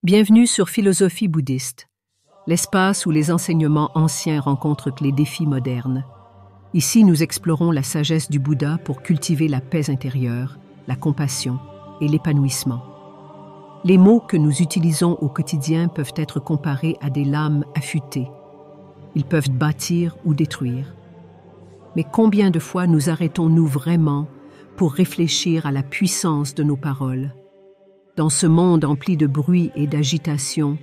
Bienvenue sur Philosophie bouddhiste, l'espace où les enseignements anciens rencontrent les défis modernes. Ici, nous explorons la sagesse du Bouddha pour cultiver la paix intérieure, la compassion et l'épanouissement. Les mots que nous utilisons au quotidien peuvent être comparés à des lames affûtées. Ils peuvent bâtir ou détruire. Mais combien de fois nous arrêtons-nous vraiment pour réfléchir à la puissance de nos paroles? Dans ce monde empli de bruit et d'agitation,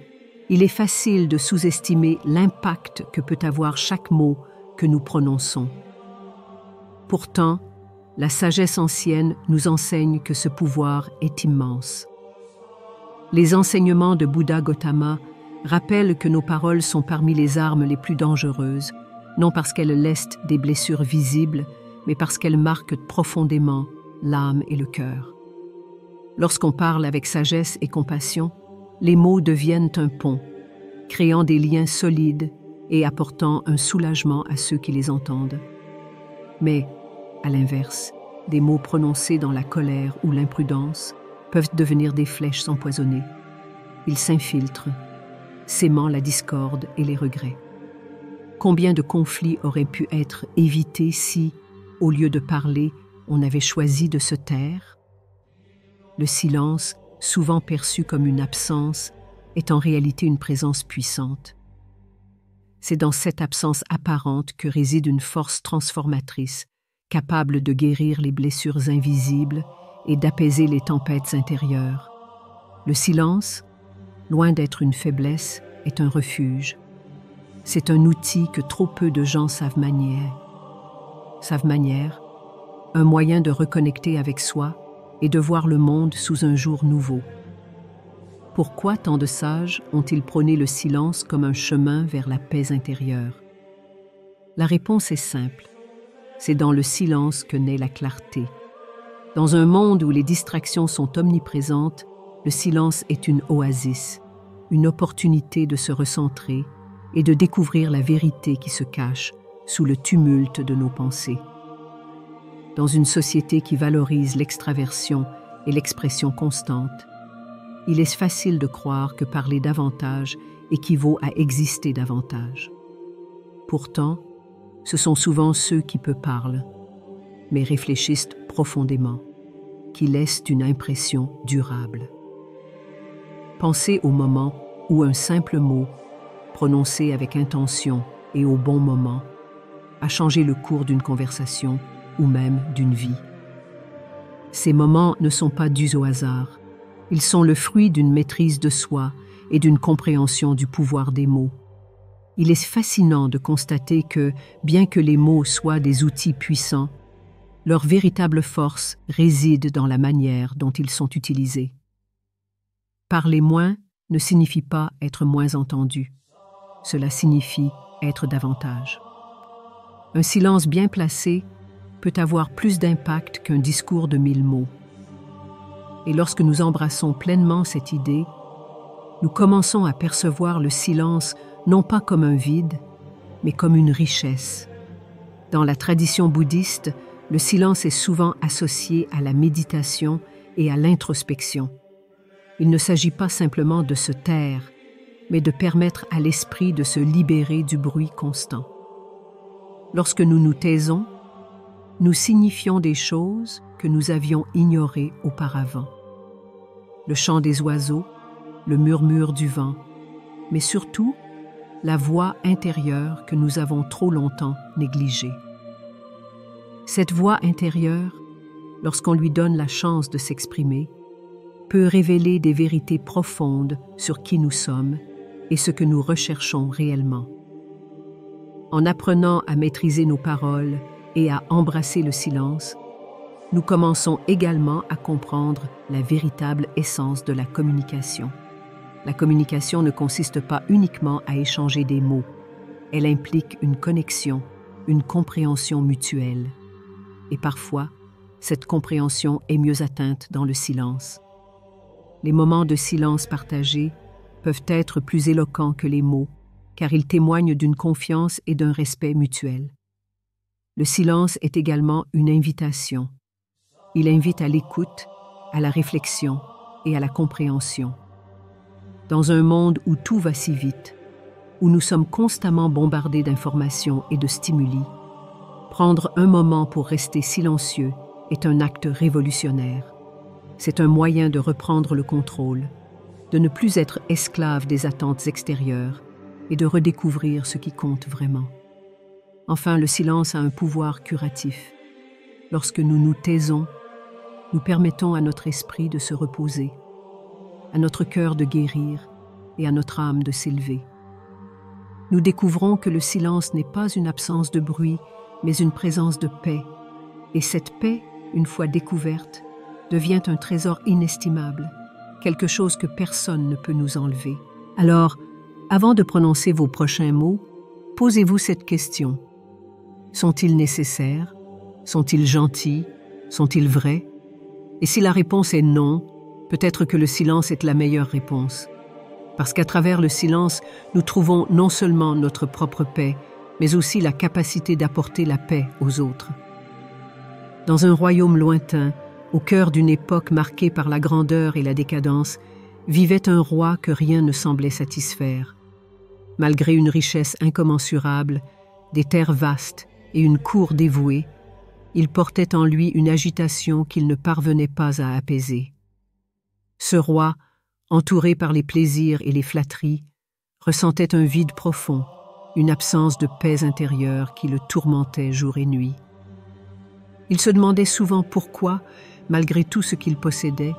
il est facile de sous-estimer l'impact que peut avoir chaque mot que nous prononçons. Pourtant, la sagesse ancienne nous enseigne que ce pouvoir est immense. Les enseignements de Bouddha Gautama rappellent que nos paroles sont parmi les armes les plus dangereuses, non parce qu'elles laissent des blessures visibles, mais parce qu'elles marquent profondément l'âme et le cœur. Lorsqu'on parle avec sagesse et compassion, les mots deviennent un pont, créant des liens solides et apportant un soulagement à ceux qui les entendent. Mais, à l'inverse, des mots prononcés dans la colère ou l'imprudence peuvent devenir des flèches empoisonnées. Ils s'infiltrent, sémant la discorde et les regrets. Combien de conflits auraient pu être évités si, au lieu de parler, on avait choisi de se taire? Le silence, souvent perçu comme une absence, est en réalité une présence puissante. C'est dans cette absence apparente que réside une force transformatrice, capable de guérir les blessures invisibles et d'apaiser les tempêtes intérieures. Le silence, loin d'être une faiblesse, est un refuge. C'est un outil que trop peu de gens savent manier, un moyen de reconnecter avec soi et de voir le monde sous un jour nouveau. Pourquoi tant de sages ont-ils prôné le silence comme un chemin vers la paix intérieure? La réponse est simple. C'est dans le silence que naît la clarté. Dans un monde où les distractions sont omniprésentes, le silence est une oasis, une opportunité de se recentrer et de découvrir la vérité qui se cache sous le tumulte de nos pensées. Dans une société qui valorise l'extraversion et l'expression constante, il est facile de croire que parler davantage équivaut à exister davantage. Pourtant, ce sont souvent ceux qui peu parlent, mais réfléchissent profondément, qui laissent une impression durable. Pensez au moment où un simple mot, prononcé avec intention et au bon moment, a changé le cours d'une conversation ou même d'une vie. Ces moments ne sont pas dus au hasard. Ils sont le fruit d'une maîtrise de soi et d'une compréhension du pouvoir des mots. Il est fascinant de constater que, bien que les mots soient des outils puissants, leur véritable force réside dans la manière dont ils sont utilisés. Parler moins ne signifie pas être moins entendu. Cela signifie être davantage. Un silence bien placé peut avoir plus d'impact qu'un discours de 1000 mots. Et lorsque nous embrassons pleinement cette idée, nous commençons à percevoir le silence non pas comme un vide, mais comme une richesse. Dans la tradition bouddhiste, le silence est souvent associé à la méditation et à l'introspection. Il ne s'agit pas simplement de se taire, mais de permettre à l'esprit de se libérer du bruit constant. Lorsque nous nous taisons, nous signifions des choses que nous avions ignorées auparavant. Le chant des oiseaux, le murmure du vent, mais surtout la voix intérieure que nous avons trop longtemps négligée. Cette voix intérieure, lorsqu'on lui donne la chance de s'exprimer, peut révéler des vérités profondes sur qui nous sommes et ce que nous recherchons réellement. En apprenant à maîtriser nos paroles et à embrasser le silence, nous commençons également à comprendre la véritable essence de la communication. La communication ne consiste pas uniquement à échanger des mots. Elle implique une connexion, une compréhension mutuelle. Et parfois, cette compréhension est mieux atteinte dans le silence. Les moments de silence partagés peuvent être plus éloquents que les mots, car ils témoignent d'une confiance et d'un respect mutuel. Le silence est également une invitation. Il invite à l'écoute, à la réflexion et à la compréhension. Dans un monde où tout va si vite, où nous sommes constamment bombardés d'informations et de stimuli, prendre un moment pour rester silencieux est un acte révolutionnaire. C'est un moyen de reprendre le contrôle, de ne plus être esclave des attentes extérieures et de redécouvrir ce qui compte vraiment. Enfin, le silence a un pouvoir curatif. Lorsque nous nous taisons, nous permettons à notre esprit de se reposer, à notre cœur de guérir et à notre âme de s'élever. Nous découvrons que le silence n'est pas une absence de bruit, mais une présence de paix. Et cette paix, une fois découverte, devient un trésor inestimable, quelque chose que personne ne peut nous enlever. Alors, avant de prononcer vos prochains mots, posez-vous cette question. Sont-ils nécessaires? Sont-ils gentils? Sont-ils vrais? Et si la réponse est non, peut-être que le silence est la meilleure réponse. Parce qu'à travers le silence, nous trouvons non seulement notre propre paix, mais aussi la capacité d'apporter la paix aux autres. Dans un royaume lointain, au cœur d'une époque marquée par la grandeur et la décadence, vivait un roi que rien ne semblait satisfaire. Malgré une richesse incommensurable, des terres vastes et une cour dévouée, il portait en lui une agitation qu'il ne parvenait pas à apaiser. Ce roi, entouré par les plaisirs et les flatteries, ressentait un vide profond, une absence de paix intérieure qui le tourmentait jour et nuit. Il se demandait souvent pourquoi, malgré tout ce qu'il possédait,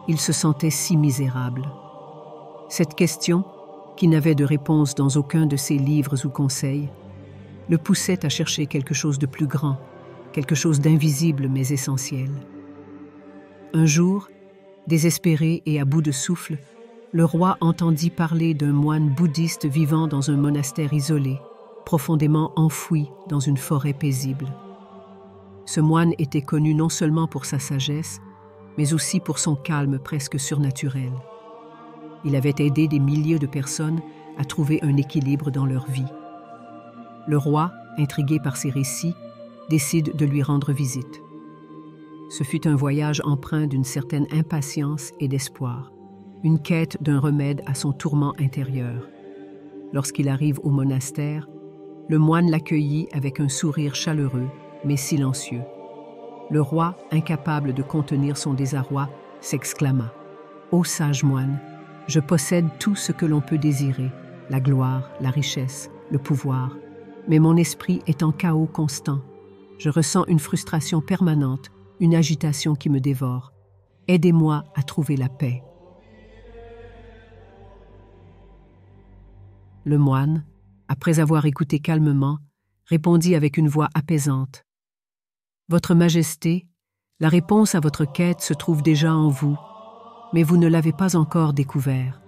il se sentait si misérable. Cette question, qui n'avait de réponse dans aucun de ses livres ou conseils, le poussait à chercher quelque chose de plus grand, quelque chose d'invisible mais essentiel. Un jour, désespéré et à bout de souffle, le roi entendit parler d'un moine bouddhiste vivant dans un monastère isolé, profondément enfoui dans une forêt paisible. Ce moine était connu non seulement pour sa sagesse, mais aussi pour son calme presque surnaturel. Il avait aidé des milliers de personnes à trouver un équilibre dans leur vie. Le roi, intrigué par ses récits, décide de lui rendre visite. Ce fut un voyage empreint d'une certaine impatience et d'espoir, une quête d'un remède à son tourment intérieur. Lorsqu'il arrive au monastère, le moine l'accueillit avec un sourire chaleureux, mais silencieux. Le roi, incapable de contenir son désarroi, s'exclama « Ô sage moine, je possède tout ce que l'on peut désirer, la gloire, la richesse, le pouvoir, mais mon esprit est en chaos constant. Je ressens une frustration permanente, une agitation qui me dévore. Aidez-moi à trouver la paix. » Le moine, après avoir écouté calmement, répondit avec une voix apaisante. « Votre Majesté, la réponse à votre quête se trouve déjà en vous, mais vous ne l'avez pas encore découvert.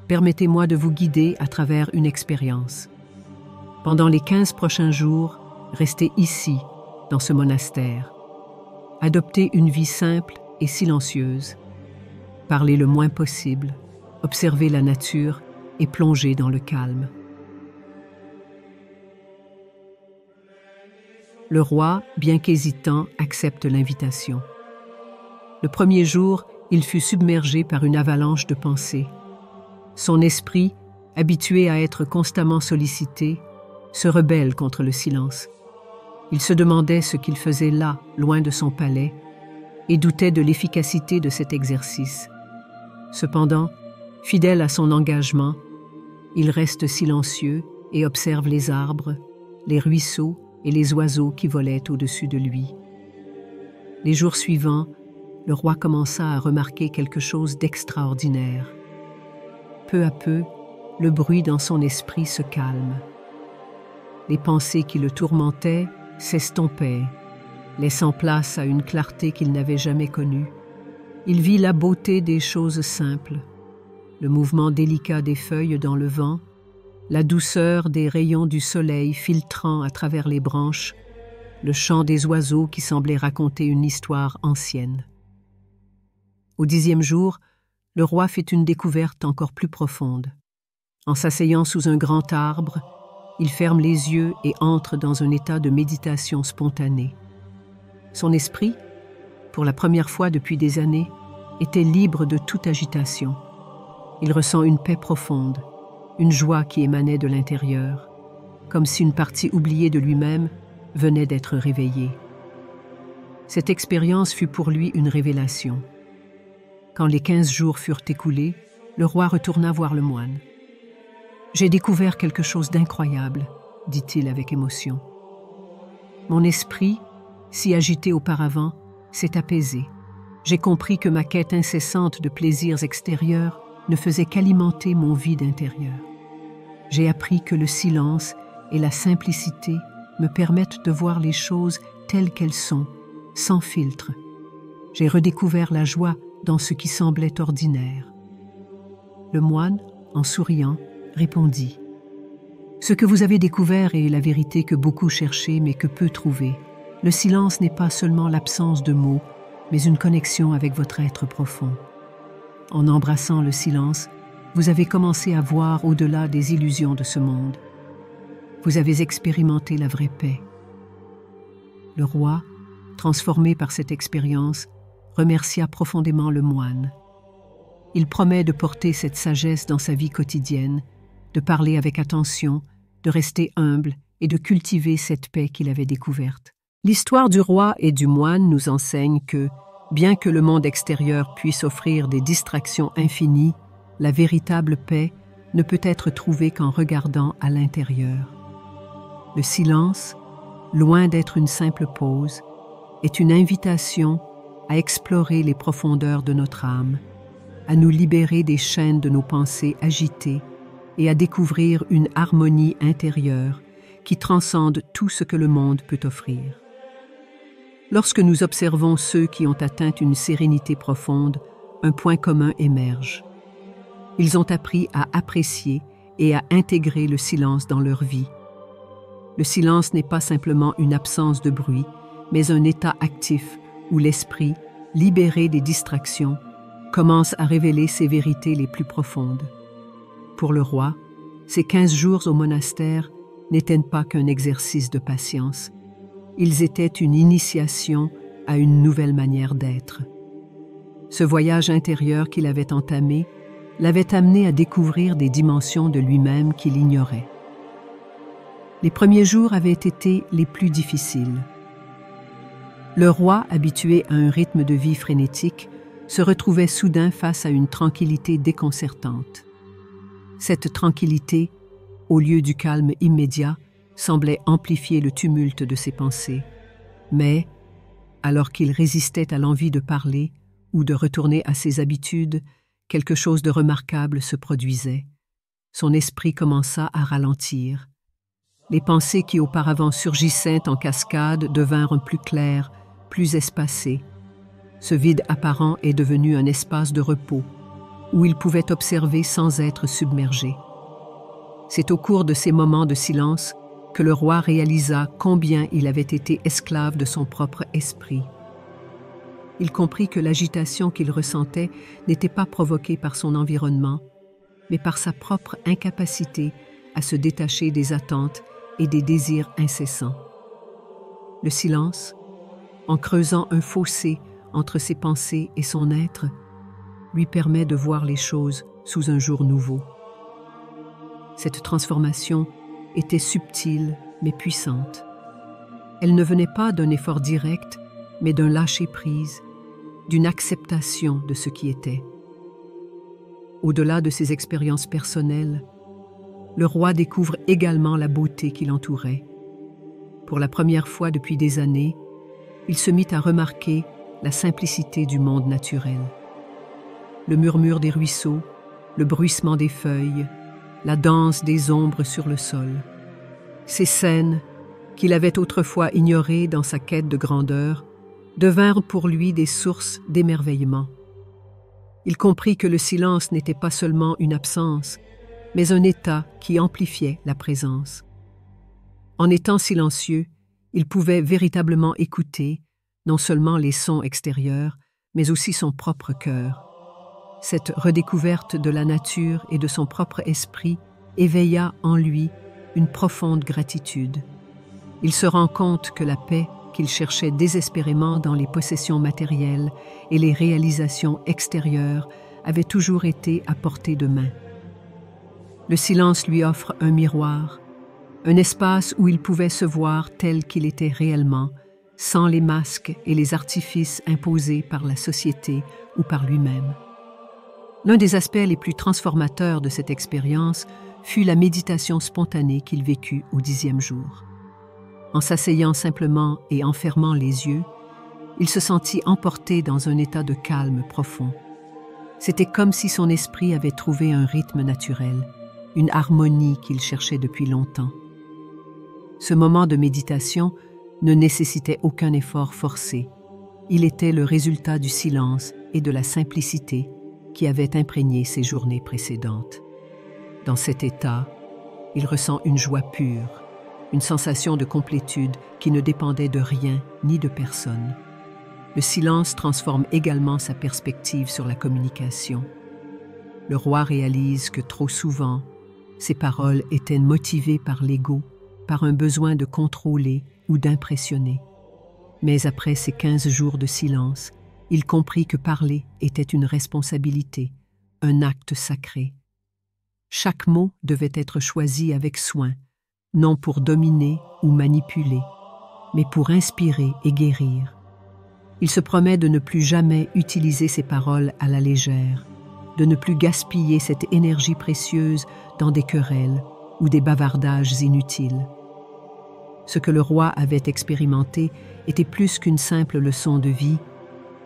Permettez-moi de vous guider à travers une expérience. Pendant les 15 prochains jours, restez ici, dans ce monastère. Adoptez une vie simple et silencieuse. Parlez le moins possible, observez la nature et plongez dans le calme. » Le roi, bien qu'hésitant, accepte l'invitation. Le premier jour, il fut submergé par une avalanche de pensées. Son esprit, habitué à être constamment sollicité, se rebelle contre le silence. Il se demandait ce qu'il faisait là, loin de son palais, et doutait de l'efficacité de cet exercice. Cependant, fidèle à son engagement, il reste silencieux et observe les arbres, les ruisseaux et les oiseaux qui volaient au-dessus de lui. Les jours suivants, le roi commença à remarquer quelque chose d'extraordinaire. Peu à peu, le bruit dans son esprit se calme. Les pensées qui le tourmentaient s'estompaient, laissant place à une clarté qu'il n'avait jamais connue. Il vit la beauté des choses simples, le mouvement délicat des feuilles dans le vent, la douceur des rayons du soleil filtrant à travers les branches, le chant des oiseaux qui semblait raconter une histoire ancienne. Au 10e jour, le roi fait une découverte encore plus profonde. En s'asseyant sous un grand arbre, il ferme les yeux et entre dans un état de méditation spontanée. Son esprit, pour la première fois depuis des années, était libre de toute agitation. Il ressent une paix profonde, une joie qui émanait de l'intérieur, comme si une partie oubliée de lui-même venait d'être réveillée. Cette expérience fut pour lui une révélation. Quand les 15 jours furent écoulés, le roi retourna voir le moine. « J'ai découvert quelque chose d'incroyable, » dit-il avec émotion. « Mon esprit, si agité auparavant, s'est apaisé. J'ai compris que ma quête incessante de plaisirs extérieurs ne faisait qu'alimenter mon vide intérieur. J'ai appris que le silence et la simplicité me permettent de voir les choses telles qu'elles sont, sans filtre. J'ai redécouvert la joie dans ce qui semblait ordinaire. » Le moine, en souriant, répondit « Ce que vous avez découvert est la vérité que beaucoup cherchaient mais que peu trouvaient. Le silence n'est pas seulement l'absence de mots, mais une connexion avec votre être profond. En embrassant le silence, vous avez commencé à voir au-delà des illusions de ce monde. Vous avez expérimenté la vraie paix. » Le roi, transformé par cette expérience, remercia profondément le moine. Il promet de porter cette sagesse dans sa vie quotidienne, de parler avec attention, de rester humble et de cultiver cette paix qu'il avait découverte. L'histoire du roi et du moine nous enseigne que, bien que le monde extérieur puisse offrir des distractions infinies, la véritable paix ne peut être trouvée qu'en regardant à l'intérieur. Le silence, loin d'être une simple pause, est une invitation à explorer les profondeurs de notre âme, à nous libérer des chaînes de nos pensées agitées et à découvrir une harmonie intérieure qui transcende tout ce que le monde peut offrir. Lorsque nous observons ceux qui ont atteint une sérénité profonde, un point commun émerge. Ils ont appris à apprécier et à intégrer le silence dans leur vie. Le silence n'est pas simplement une absence de bruit, mais un état actif où l'esprit, libéré des distractions, commence à révéler ses vérités les plus profondes. Pour le roi, ces 15 jours au monastère n'étaient pas qu'un exercice de patience. Ils étaient une initiation à une nouvelle manière d'être. Ce voyage intérieur qu'il avait entamé l'avait amené à découvrir des dimensions de lui-même qu'il ignorait. Les premiers jours avaient été les plus difficiles. Le roi, habitué à un rythme de vie frénétique, se retrouvait soudain face à une tranquillité déconcertante. Cette tranquillité, au lieu du calme immédiat, semblait amplifier le tumulte de ses pensées. Mais, alors qu'il résistait à l'envie de parler ou de retourner à ses habitudes, quelque chose de remarquable se produisait. Son esprit commença à ralentir. Les pensées qui auparavant surgissaient en cascade devinrent plus claires, plus espacées. Ce vide apparent est devenu un espace de repos, où il pouvait observer sans être submergé. C'est au cours de ces moments de silence que le roi réalisa combien il avait été esclave de son propre esprit. Il comprit que l'agitation qu'il ressentait n'était pas provoquée par son environnement, mais par sa propre incapacité à se détacher des attentes et des désirs incessants. Le silence, en creusant un fossé entre ses pensées et son être, lui permet de voir les choses sous un jour nouveau. Cette transformation était subtile mais puissante. Elle ne venait pas d'un effort direct, mais d'un lâcher-prise, d'une acceptation de ce qui était. Au-delà de ses expériences personnelles, le roi découvre également la beauté qui l'entourait. Pour la première fois depuis des années, il se mit à remarquer la simplicité du monde naturel. Le murmure des ruisseaux, le bruissement des feuilles, la danse des ombres sur le sol. Ces scènes, qu'il avait autrefois ignorées dans sa quête de grandeur, devinrent pour lui des sources d'émerveillement. Il comprit que le silence n'était pas seulement une absence, mais un état qui amplifiait la présence. En étant silencieux, il pouvait véritablement écouter, non seulement les sons extérieurs, mais aussi son propre cœur. Cette redécouverte de la nature et de son propre esprit éveilla en lui une profonde gratitude. Il se rend compte que la paix qu'il cherchait désespérément dans les possessions matérielles et les réalisations extérieures avait toujours été à portée de main. Le silence lui offre un miroir, un espace où il pouvait se voir tel qu'il était réellement, sans les masques et les artifices imposés par la société ou par lui-même. L'un des aspects les plus transformateurs de cette expérience fut la méditation spontanée qu'il vécut au 10e jour. En s'asseyant simplement et en fermant les yeux, il se sentit emporté dans un état de calme profond. C'était comme si son esprit avait trouvé un rythme naturel, une harmonie qu'il cherchait depuis longtemps. Ce moment de méditation ne nécessitait aucun effort forcé. Il était le résultat du silence et de la simplicité qui avaient imprégné ses journées précédentes. Dans cet état, il ressent une joie pure, une sensation de complétude qui ne dépendait de rien ni de personne. Le silence transforme également sa perspective sur la communication. Le roi réalise que trop souvent, ses paroles étaient motivées par l'ego, par un besoin de contrôler ou d'impressionner. Mais après ces 15 jours de silence, il comprit que parler était une responsabilité, un acte sacré. Chaque mot devait être choisi avec soin, non pour dominer ou manipuler, mais pour inspirer et guérir. Il se promet de ne plus jamais utiliser ses paroles à la légère, de ne plus gaspiller cette énergie précieuse dans des querelles ou des bavardages inutiles. Ce que le roi avait expérimenté était plus qu'une simple leçon de vie,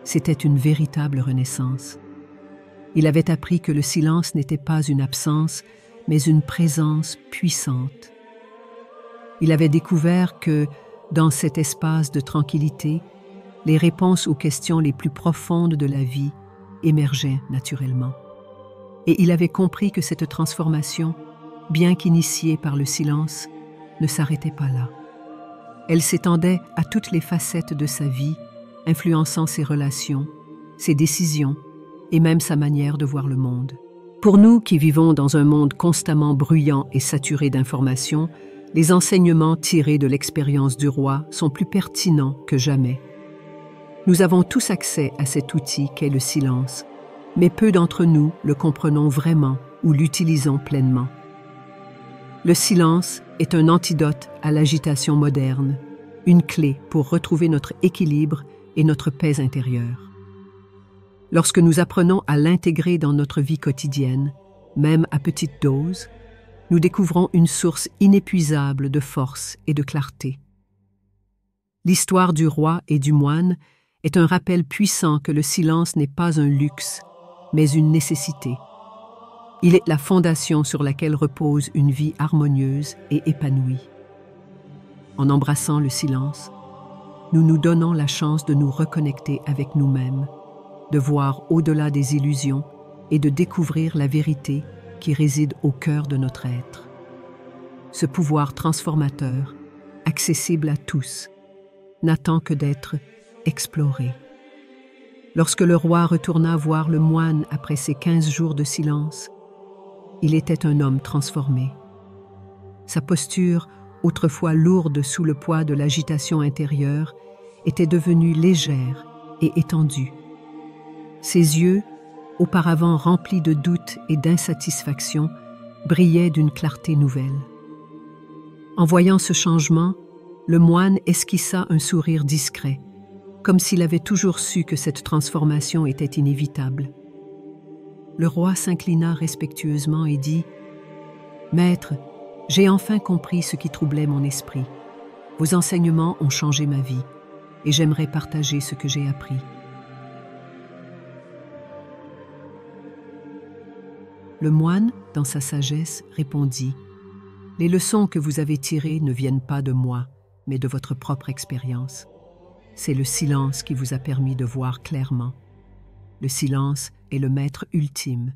c'était une véritable renaissance. Il avait appris que le silence n'était pas une absence, mais une présence puissante. Il avait découvert que, dans cet espace de tranquillité, les réponses aux questions les plus profondes de la vie émergeaient naturellement. Et il avait compris que cette transformation, bien qu'initiée par le silence, ne s'arrêtait pas là. Elle s'étendait à toutes les facettes de sa vie, influençant ses relations, ses décisions et même sa manière de voir le monde. Pour nous qui vivons dans un monde constamment bruyant et saturé d'informations, les enseignements tirés de l'expérience du roi sont plus pertinents que jamais. Nous avons tous accès à cet outil qu'est le silence, mais peu d'entre nous le comprenons vraiment ou l'utilisons pleinement. Le silence est un antidote à l'agitation moderne, une clé pour retrouver notre équilibre et notre paix intérieure. Lorsque nous apprenons à l'intégrer dans notre vie quotidienne, même à petite dose, nous découvrons une source inépuisable de force et de clarté. L'histoire du roi et du moine est un rappel puissant que le silence n'est pas un luxe, mais une nécessité. Il est la fondation sur laquelle repose une vie harmonieuse et épanouie. En embrassant le silence, nous nous donnons la chance de nous reconnecter avec nous-mêmes, de voir au-delà des illusions et de découvrir la vérité qui réside au cœur de notre être. Ce pouvoir transformateur, accessible à tous, n'attend que d'être exploré. Lorsque le roi retourna voir le moine après ses 15 jours de silence, il était un homme transformé. Sa posture, autrefois lourde sous le poids de l'agitation intérieure, était devenue légère et étendue. Ses yeux, auparavant remplis de doutes et d'insatisfaction, brillaient d'une clarté nouvelle. En voyant ce changement, le moine esquissa un sourire discret, comme s'il avait toujours su que cette transformation était inévitable. Le roi s'inclina respectueusement et dit « Maître, j'ai enfin compris ce qui troublait mon esprit. Vos enseignements ont changé ma vie, et j'aimerais partager ce que j'ai appris. » Le moine, dans sa sagesse, répondit « Les leçons que vous avez tirées ne viennent pas de moi, mais de votre propre expérience. C'est le silence qui vous a permis de voir clairement. Le silence est le maître ultime,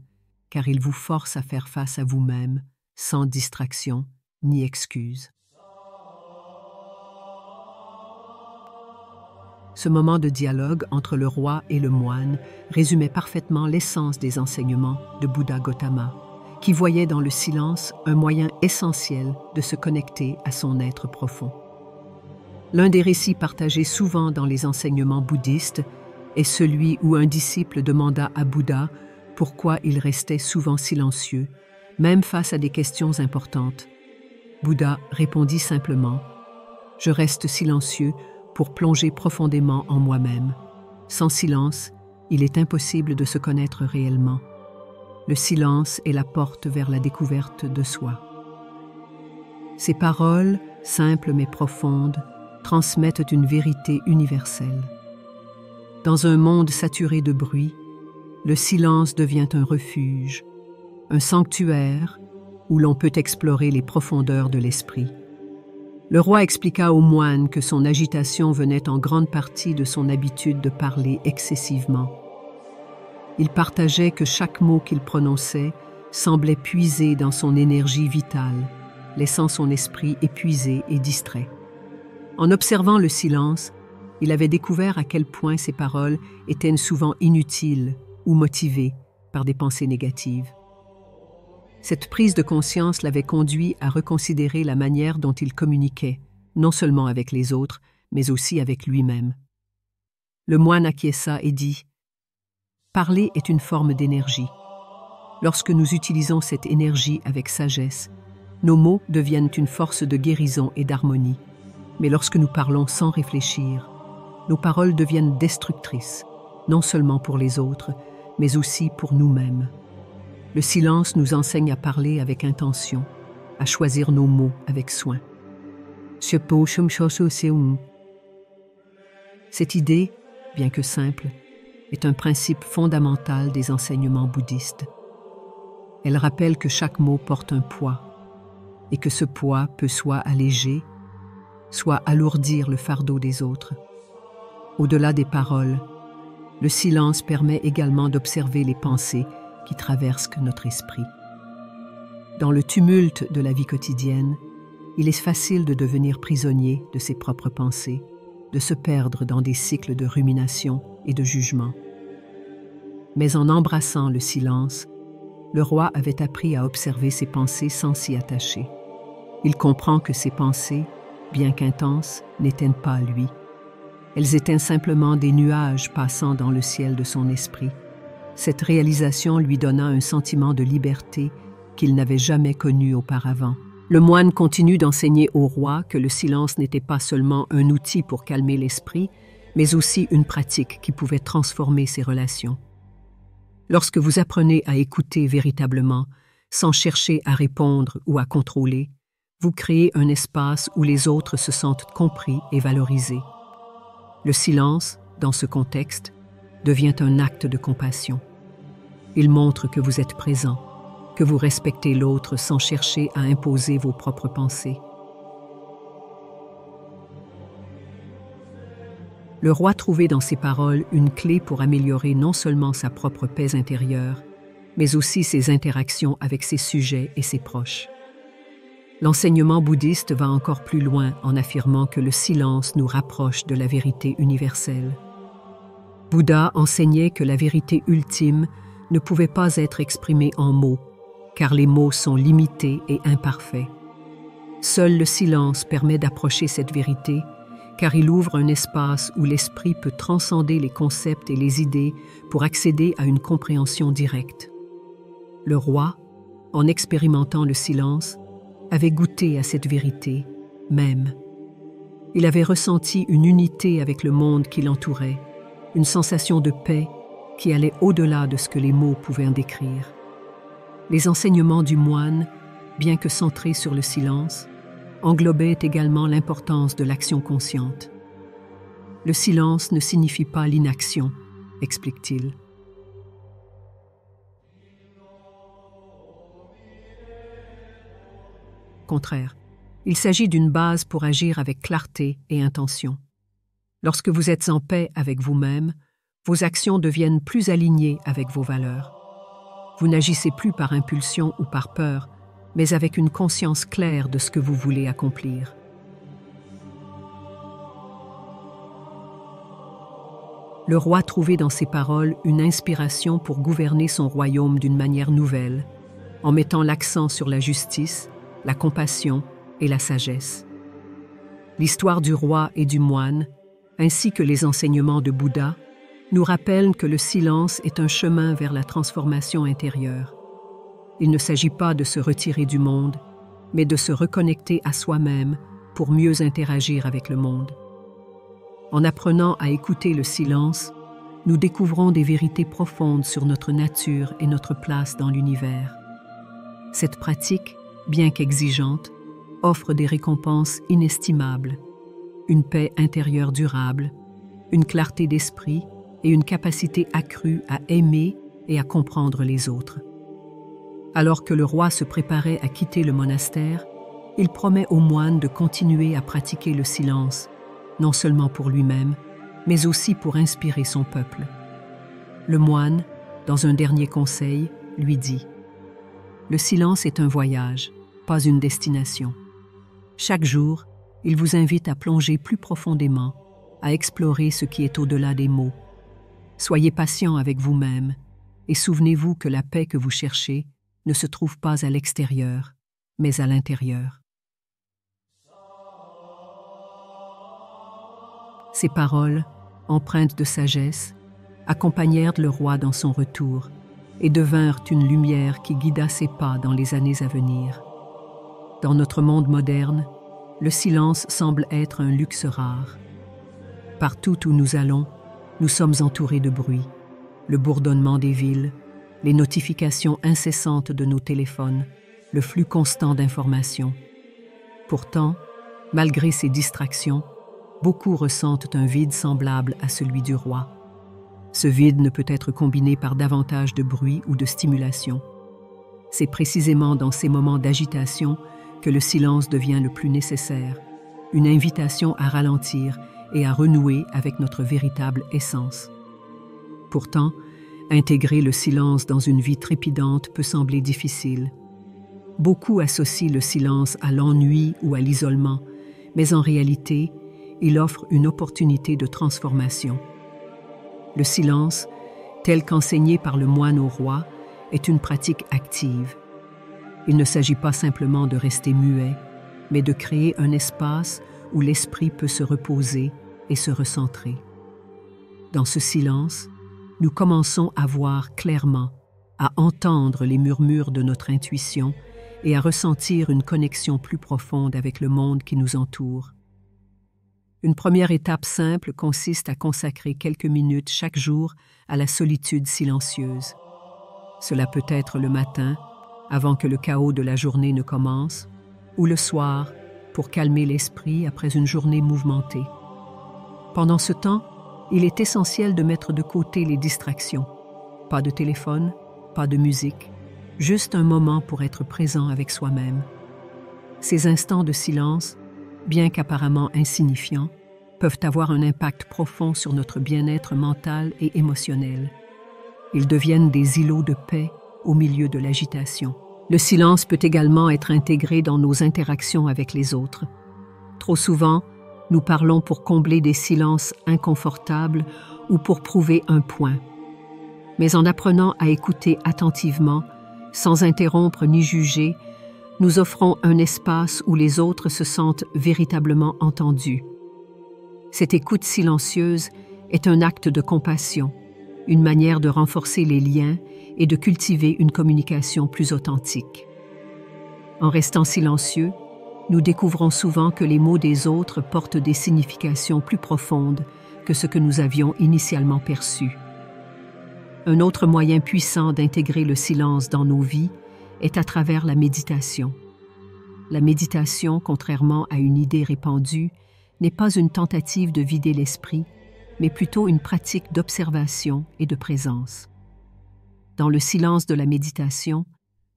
car il vous force à faire face à vous-même, sans distraction ni excuse. » Ce moment de dialogue entre le roi et le moine résumait parfaitement l'essence des enseignements de Bouddha Gautama, qui voyait dans le silence un moyen essentiel de se connecter à son être profond. L'un des récits partagés souvent dans les enseignements bouddhistes est celui où un disciple demanda à Bouddha pourquoi il restait souvent silencieux, même face à des questions importantes. Bouddha répondit simplement « Je reste silencieux pour plonger profondément en moi-même. Sans silence, il est impossible de se connaître réellement. Le silence est la porte vers la découverte de soi. » Ces paroles, simples mais profondes, transmettent une vérité universelle. Dans un monde saturé de bruit, le silence devient un refuge, un sanctuaire où l'on peut explorer les profondeurs de l'esprit. Le roi expliqua au moine que son agitation venait en grande partie de son habitude de parler excessivement. Il partageait que chaque mot qu'il prononçait semblait puiser dans son énergie vitale, laissant son esprit épuisé et distrait. En observant le silence, il avait découvert à quel point ses paroles étaient souvent inutiles ou motivées par des pensées négatives. Cette prise de conscience l'avait conduit à reconsidérer la manière dont il communiquait, non seulement avec les autres, mais aussi avec lui-même. Le moine acquiesça et dit « Parler est une forme d'énergie. Lorsque nous utilisons cette énergie avec sagesse, nos mots deviennent une force de guérison et d'harmonie. Mais lorsque nous parlons sans réfléchir, nos paroles deviennent destructrices, non seulement pour les autres, mais aussi pour nous-mêmes. Le silence nous enseigne à parler avec intention, à choisir nos mots avec soin. Cette idée, bien que simple, est un principe fondamental des enseignements bouddhistes. Elle rappelle que chaque mot porte un poids et que ce poids peut soit alléger, soit alourdir le fardeau des autres. Au-delà des paroles, le silence permet également d'observer les pensées qui traversent notre esprit. Dans le tumulte de la vie quotidienne, il est facile de devenir prisonnier de ses propres pensées, de se perdre dans des cycles de rumination et de jugement. Mais en embrassant le silence, le roi avait appris à observer ses pensées sans s'y attacher. Il comprend que ses pensées, bien qu'intenses, n'éteignent pas lui. Elles étaient simplement des nuages passant dans le ciel de son esprit. Cette réalisation lui donna un sentiment de liberté qu'il n'avait jamais connu auparavant. Le moine continue d'enseigner au roi que le silence n'était pas seulement un outil pour calmer l'esprit, mais aussi une pratique qui pouvait transformer ses relations. Lorsque vous apprenez à écouter véritablement, sans chercher à répondre ou à contrôler, vous créez un espace où les autres se sentent compris et valorisés. Le silence, dans ce contexte, devient un acte de compassion. Il montre que vous êtes présent, que vous respectez l'autre sans chercher à imposer vos propres pensées. Le roi trouvait dans ces paroles une clé pour améliorer non seulement sa propre paix intérieure, mais aussi ses interactions avec ses sujets et ses proches. L'enseignement bouddhiste va encore plus loin en affirmant que le silence nous rapproche de la vérité universelle. Bouddha enseignait que la vérité ultime ne pouvait pas être exprimée en mots, car les mots sont limités et imparfaits. Seul le silence permet d'approcher cette vérité, car il ouvre un espace où l'esprit peut transcender les concepts et les idées pour accéder à une compréhension directe. Le roi, en expérimentant le silence, avait goûté à cette vérité même. Il avait ressenti une unité avec le monde qui l'entourait, une sensation de paix qui allait au-delà de ce que les mots pouvaient en décrire. Les enseignements du moine, bien que centrés sur le silence, englobaient également l'importance de l'action consciente. Le silence ne signifie pas l'inaction, explique-t-il. Au contraire, il s'agit d'une base pour agir avec clarté et intention. Lorsque vous êtes en paix avec vous-même, vos actions deviennent plus alignées avec vos valeurs. Vous n'agissez plus par impulsion ou par peur, mais avec une conscience claire de ce que vous voulez accomplir. Le roi trouvait dans ces paroles une inspiration pour gouverner son royaume d'une manière nouvelle, en mettant l'accent sur la justice, la compassion et la sagesse. L'histoire du roi et du moine, ainsi que les enseignements de Bouddha, nous rappellent que le silence est un chemin vers la transformation intérieure. Il ne s'agit pas de se retirer du monde, mais de se reconnecter à soi-même pour mieux interagir avec le monde. En apprenant à écouter le silence, nous découvrons des vérités profondes sur notre nature et notre place dans l'univers. Cette pratique, bien qu'exigeante, offre des récompenses inestimables, une paix intérieure durable, une clarté d'esprit et une capacité accrue à aimer et à comprendre les autres. Alors que le roi se préparait à quitter le monastère, il promet aux moines de continuer à pratiquer le silence, non seulement pour lui-même, mais aussi pour inspirer son peuple. Le moine, dans un dernier conseil, lui dit « Le silence est un voyage, pas une destination. Chaque jour, il vous invite à plonger plus profondément, à explorer ce qui est au-delà des mots. Soyez patient avec vous-même et souvenez-vous que la paix que vous cherchez ne se trouve pas à l'extérieur, mais à l'intérieur. » Ces paroles, empreintes de sagesse, accompagnèrent le roi dans son retour et devinrent une lumière qui guida ses pas dans les années à venir. Dans notre monde moderne, le silence semble être un luxe rare. Partout où nous allons, nous sommes entourés de bruit, le bourdonnement des villes, les notifications incessantes de nos téléphones, le flux constant d'informations. Pourtant, malgré ces distractions, beaucoup ressentent un vide semblable à celui du roi. Ce vide ne peut être combiné par davantage de bruit ou de stimulation. C'est précisément dans ces moments d'agitation que le silence devient le plus nécessaire, une invitation à ralentir et à renouer avec notre véritable essence. Pourtant, intégrer le silence dans une vie trépidante peut sembler difficile. Beaucoup associent le silence à l'ennui ou à l'isolement, mais en réalité, il offre une opportunité de transformation. Le silence, tel qu'enseigné par le moine au roi, est une pratique active. Il ne s'agit pas simplement de rester muet, mais de créer un espace où l'esprit peut se reposer et se recentrer. Dans ce silence, nous commençons à voir clairement, à entendre les murmures de notre intuition et à ressentir une connexion plus profonde avec le monde qui nous entoure. Une première étape simple consiste à consacrer quelques minutes chaque jour à la solitude silencieuse. Cela peut être le matin, avant que le chaos de la journée ne commence, ou le soir, pour calmer l'esprit après une journée mouvementée. Pendant ce temps, il est essentiel de mettre de côté les distractions. Pas de téléphone, pas de musique, juste un moment pour être présent avec soi-même. Ces instants de silence, bien qu'apparemment insignifiants, peuvent avoir un impact profond sur notre bien-être mental et émotionnel. Ils deviennent des îlots de paix au milieu de l'agitation. Le silence peut également être intégré dans nos interactions avec les autres. Trop souvent, nous parlons pour combler des silences inconfortables ou pour prouver un point. Mais en apprenant à écouter attentivement, sans interrompre ni juger, nous offrons un espace où les autres se sentent véritablement entendus. Cette écoute silencieuse est un acte de compassion, une manière de renforcer les liens et de cultiver une communication plus authentique. En restant silencieux, nous découvrons souvent que les mots des autres portent des significations plus profondes que ce que nous avions initialement perçu. Un autre moyen puissant d'intégrer le silence dans nos vies est à travers la méditation. La méditation, contrairement à une idée répandue, n'est pas une tentative de vider l'esprit, mais plutôt une pratique d'observation et de présence. Dans le silence de la méditation,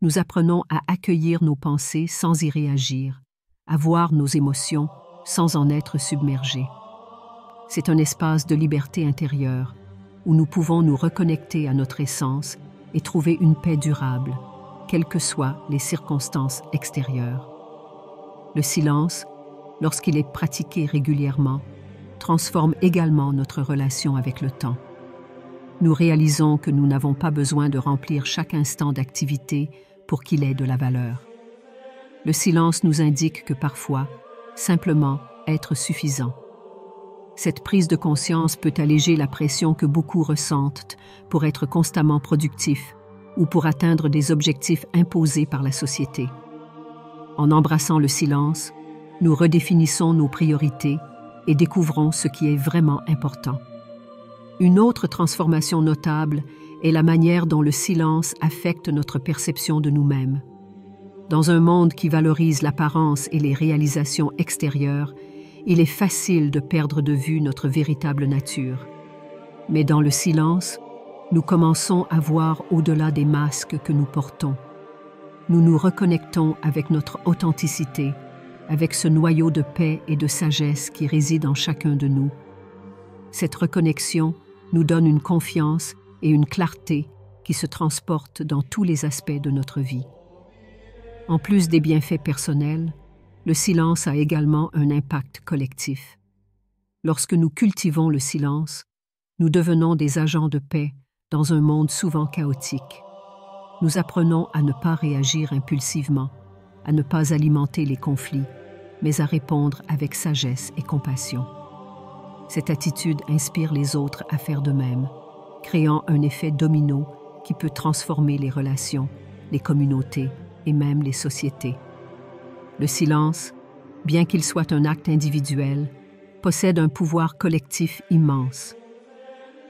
nous apprenons à accueillir nos pensées sans y réagir, à voir nos émotions sans en être submergés. C'est un espace de liberté intérieure où nous pouvons nous reconnecter à notre essence et trouver une paix durable, quelles que soient les circonstances extérieures. Le silence, lorsqu'il est pratiqué régulièrement, transforme également notre relation avec le temps. Nous réalisons que nous n'avons pas besoin de remplir chaque instant d'activité pour qu'il ait de la valeur. Le silence nous indique que parfois, simplement être suffisant. Cette prise de conscience peut alléger la pression que beaucoup ressentent pour être constamment productifs ou pour atteindre des objectifs imposés par la société. En embrassant le silence, nous redéfinissons nos priorités et découvrons ce qui est vraiment important. Une autre transformation notable est la manière dont le silence affecte notre perception de nous-mêmes. Dans un monde qui valorise l'apparence et les réalisations extérieures, il est facile de perdre de vue notre véritable nature. Mais dans le silence, nous commençons à voir au-delà des masques que nous portons. Nous nous reconnectons avec notre authenticité, avec ce noyau de paix et de sagesse qui réside en chacun de nous. Cette reconnexion nous donne une confiance et une clarté qui se transportent dans tous les aspects de notre vie. En plus des bienfaits personnels, le silence a également un impact collectif. Lorsque nous cultivons le silence, nous devenons des agents de paix dans un monde souvent chaotique. Nous apprenons à ne pas réagir impulsivement, à ne pas alimenter les conflits, mais à répondre avec sagesse et compassion. Cette attitude inspire les autres à faire de même, créant un effet domino qui peut transformer les relations, les communautés et même les sociétés. Le silence, bien qu'il soit un acte individuel, possède un pouvoir collectif immense.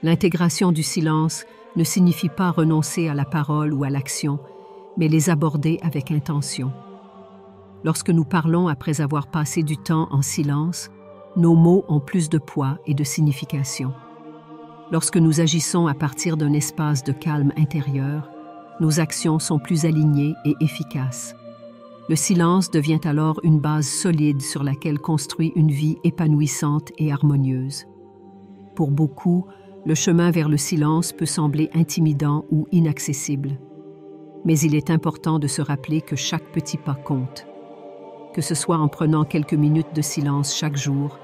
L'intégration du silence ne signifie pas renoncer à la parole ou à l'action, mais les aborder avec intention. Lorsque nous parlons après avoir passé du temps en silence, nos mots ont plus de poids et de signification. Lorsque nous agissons à partir d'un espace de calme intérieur, nos actions sont plus alignées et efficaces. Le silence devient alors une base solide sur laquelle construit une vie épanouissante et harmonieuse. Pour beaucoup, le chemin vers le silence peut sembler intimidant ou inaccessible. Mais il est important de se rappeler que chaque petit pas compte. Que ce soit en prenant quelques minutes de silence chaque jour,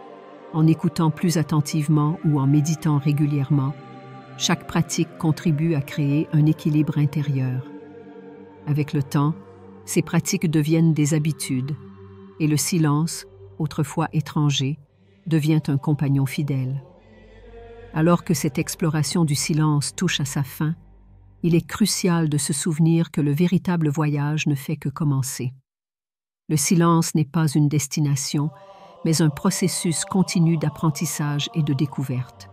en écoutant plus attentivement ou en méditant régulièrement, chaque pratique contribue à créer un équilibre intérieur. Avec le temps, ces pratiques deviennent des habitudes, et le silence, autrefois étranger, devient un compagnon fidèle. Alors que cette exploration du silence touche à sa fin, il est crucial de se souvenir que le véritable voyage ne fait que commencer. Le silence n'est pas une destination, mais un processus continu d'apprentissage et de découverte.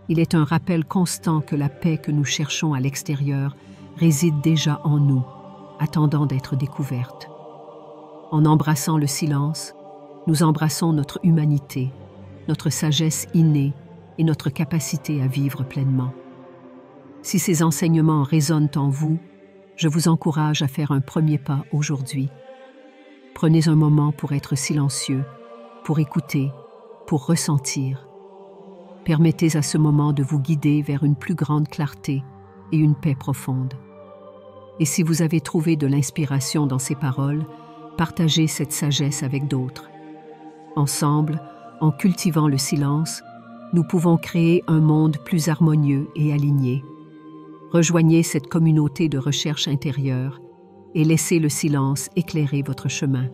Il est un rappel constant que la paix que nous cherchons à l'extérieur réside déjà en nous, attendant d'être découverte. En embrassant le silence, nous embrassons notre humanité, notre sagesse innée et notre capacité à vivre pleinement. Si ces enseignements résonnent en vous, je vous encourage à faire un premier pas aujourd'hui. Prenez un moment pour être silencieux, pour écouter, pour ressentir. Permettez à ce moment de vous guider vers une plus grande clarté et une paix profonde. Et si vous avez trouvé de l'inspiration dans ces paroles, partagez cette sagesse avec d'autres. Ensemble, en cultivant le silence, nous pouvons créer un monde plus harmonieux et aligné. Rejoignez cette communauté de recherche intérieure et laissez le silence éclairer votre chemin.